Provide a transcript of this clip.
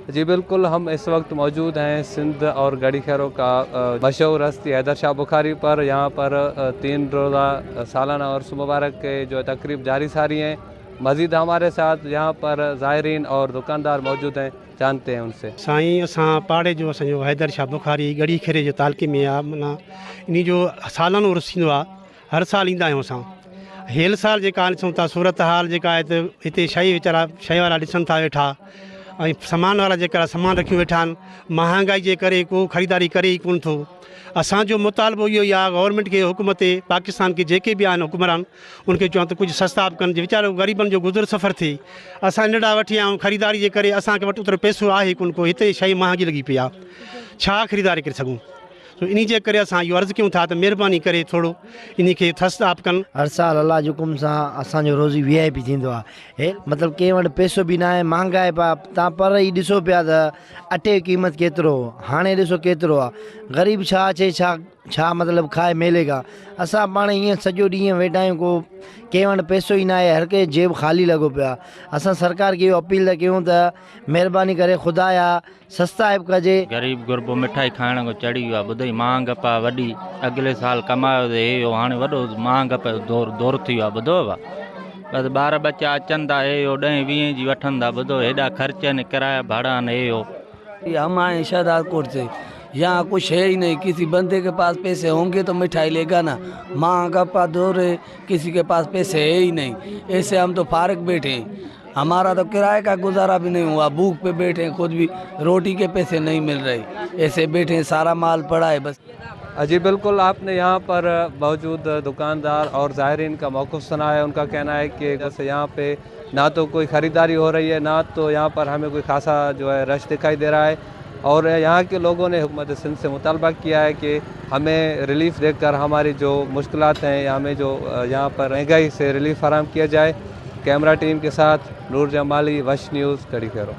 जी बिल्कुल, हम इस वक्त मौजूद हैं सिंध और गड़ी खैरों का मशहूर हस्ती हैदर शाह बुखारी पर। यहाँ पर 3 रोज़ा सालाना उर्स मुबारक के जो तकरीब जारी सारी हैं। मज़ीद हमारे साथ यहाँ पर ज़ायरीन और दुकानदार मौजूद हैं, जानते हैं उनसे। साईं असां पाड़े जो असांजो हैदर शाह बुखारी गड़ी खेरे जो तालके में आहे, माना इन जो सालानो उर्स थींदो आहे, हर साल ईंदा आहियूं असां। हेल साल जेका ॾिसूं था सूरत हाल जेका आहे त हिते शइ वीचारा शइ वारा ॾिसनि था वेठा, ऐं सामान वारा जेका सामान रखियूं वेठा आहिनि, महांगाई जे करे को ख़रीदारी करे ई कोन थो। असांजो मुतालबो इहो ई आहे गवर्नमेंट खे, हुकूमत पाकिस्तान के जेके बि आहिनि हुकुमरान, उनखे चवनि त कुझु सस्ता बि कनि, वीचारो ग़रीबनि जो गुज़र सफ़र थिए। असां नंढा वठी आया आहियूं ख़रीदारी जे करे, असांखे वटि ओतिरो पैसो आहे कोन को, हिते शइ महांगी लॻी पई आहे, छा ख़रीदारी करे सघूं। तो इन जे करे असां इहो अर्ज़ु कयूं था त महिरबानी करे थोरो इन खे थस्ताप कनि। हर साल अल्लाह जो हुकुम सां असांजो रोज़ी VIP थींदो आहे। हे मतिलबु कंहिं वटि पैसो बि न आहे, महांगाई तव्हां पर ई ॾिसो पिया त अटे जी क़ीमत केतिरो, हाणे ॾिसो केतिरो आहे। ग़रीब छा अचे छा मतिलबु खाए मेलेगा। असां पाण ईअं सॼो ॾींहुं वेठा आहियूं, को कंहिं वटि पैसो ई न आहे, हर कंहिं जेब ख़ाली लॻो पियो आहे। असां सरकार खे इहो अपील था कयूं त महिरबानी करे ख़ुदा या सस्ता ऐप कजे। गरीब गुरबो मिठाई खाइण को चढ़ी वियो आहे। ॿुधई महांगप आहे वॾी, अॻिले साल कमायो हे हो, हाणे वॾो महांगप जो दौर थी वियो आहे। ॿुधो बसि ॿार बच्चा अचनि था, हे हो 10-20 जी वठनि था। ॿुधो हेॾा ख़र्च आहिनि, किराया भाड़ा आहिनि, हे हो। हम आए शहदादकोट से, यहाँ कुछ है ही नहीं। किसी बंदे के पास पैसे होंगे तो मिठाई लेगा ना, महांगा दौर है, किसी के पास पैसे है ही नहीं। ऐसे हम तो फारग बैठे हैं, हमारा तो किराए का गुजारा भी नहीं हुआ, भूख पे बैठे हैं, खुद भी रोटी के पैसे नहीं मिल रहे, ऐसे बैठे हैं, सारा माल पड़ा है बस। जी बिल्कुल, आपने यहाँ पर मौजूद दुकानदार और ज़ायरीन का मौक़िफ़ सुना है। उनका कहना है कि जैसे यहाँ पे ना तो कोई ख़रीदारी हो रही है, ना तो यहाँ पर हमें कोई खासा जो है रश दिखाई दे रहा है। और यहाँ के लोगों ने हुकूमत सिंध से मुतालबा किया है कि हमें रिलीफ़ देकर हमारी जो मुश्किलात हैं या हमें जो यहाँ पर महंगाई से रिलीफ़ फराहम किया जाए। कैमरा टीम के साथ नूर जमाली, वश न्यूज़, गड़ी खैरों।